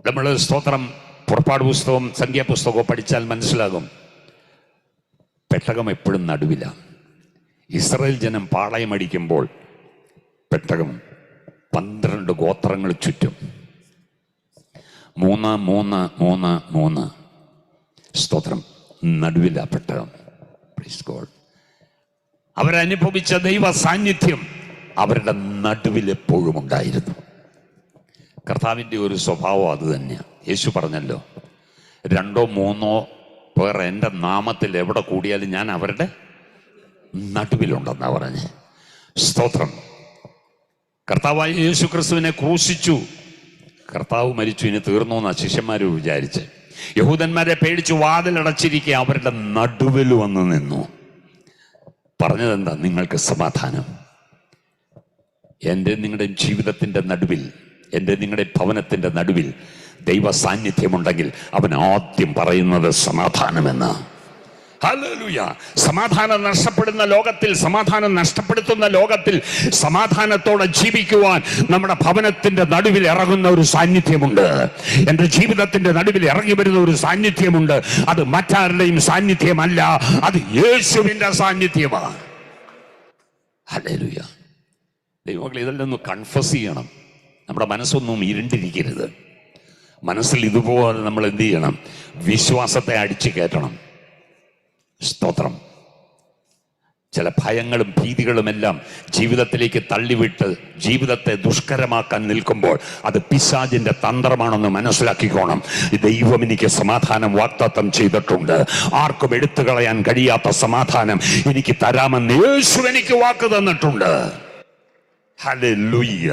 നമ്മൾ സ്തോത്രം പുറപ്പാട് പുസ്തകവും സംഖ്യാപുസ്തകവും പഠിച്ചാൽ മനസ്സിലാകും. പെട്ടകം എപ്പോഴും നടുവില. ഇസ്രായേൽ ജനം പാളയമടിക്കുമ്പോൾ പെട്ടകം 12 ഗോത്രങ്ങൾ ചുറ്റും 3 3 3 3 സ്തോത്രം നടുവില പെട്ടകം. Praise God. അവരനുഭവിച്ച ദൈവ സാന്നിധ്യം അവരുടെ നടുവിൽ എപ്പോഴും ഉണ്ടായിരുന്നു. കർത്താവിൻ്റെ ഒരു സ്വഭാവം അത് തന്നെയാണ്. യേശു പറഞ്ഞല്ലോ, 2 3 പേർ എൻ്റെ നാമത്തിൽ എവിടെ കൂടിയാലും ഞാൻ അവരുടെ നടുവിലുണ്ടെന്നാ പറഞ്ഞ്. സ്തോത്രം. കർത്താവായ യേശു ക്രിസ്തുവിനെ ക്രൂശിച്ചു, കർത്താവ് മരിച്ചു, ഇനി തീർന്നു എന്നാ ശിഷ്യന്മാർ വിചാരിച്ച്. യഹൂദന്മാരെ പേടിച്ചു വാതിലടച്ചിരിക്കുക, അവരുടെ നടുവിൽ വന്ന് നിന്നു. പറഞ്ഞതെന്താ? നിങ്ങൾക്ക് സമാധാനം. എൻ്റെ നിങ്ങളുടെ ജീവിതത്തിൻ്റെ നടുവിൽ, എൻ്റെ നിങ്ങളുടെ ഭവനത്തിൻ്റെ നടുവിൽ ദൈവ സാന്നിധ്യമുണ്ടെങ്കിൽ അവൻ ആദ്യം പറയുന്നത് സമാധാനമെന്ന്. ഹല്ലേലൂയ. സമാധാനം നഷ്ടപ്പെടുന്ന ലോകത്തിൽ, സമാധാനം നഷ്ടപ്പെടുത്തുന്ന ലോകത്തിൽ സമാധാനത്തോടെ ജീവിക്കുവാൻ നമ്മുടെ ഭവനത്തിന്റെ നടുവിൽ ഇറങ്ങുന്ന ഒരു സാന്നിധ്യമുണ്ട്. എൻ്റെ ജീവിതത്തിന്റെ നടുവിൽ ഇറങ്ങി വരുന്ന ഒരു സാന്നിധ്യമുണ്ട്. അത് മറ്റാരുടെയും സാന്നിധ്യമല്ല, അത് യേശുവിൻ്റെ സാന്നിധ്യമാണ്. ഹല്ലേലൂയ. ദൈവമക്കളെ, ഇതെല്ലാം ഒന്ന് കൺഫസ് ചെയ്യണം. നമ്മുടെ മനസ്സൊന്നും ഇരുണ്ടിരിക്കരുത്. മനസ്സിൽ ഇതുപോലെ നമ്മൾ എന്ത് ചെയ്യണം? വിശ്വാസത്തെ അടിച്ചു കയറ്റണം. സ്തോത്രം. ചില ഭയങ്ങളും ഭീതികളുമെല്ലാം ജീവിതത്തിലേക്ക് തള്ളിവിട്ട് ജീവിതത്തെ ദുഷ്കരമാക്കാൻ നിൽക്കുമ്പോൾ അത് പിശാചിന്റെ തന്ത്രമാണെന്ന് മനസ്സിലാക്കിക്കോണം. ദൈവം എനിക്ക് സമാധാനം വാഗ്ദത്തം ചെയ്തിട്ടുണ്ട്. ആർക്കും എടുത്തു കളയാൻ കഴിയാത്ത സമാധാനം എനിക്ക് തരാമെന്ന് യേശു എനിക്ക് വാക്ക് തന്നിട്ടുണ്ട്. ഹല്ലേലൂയ.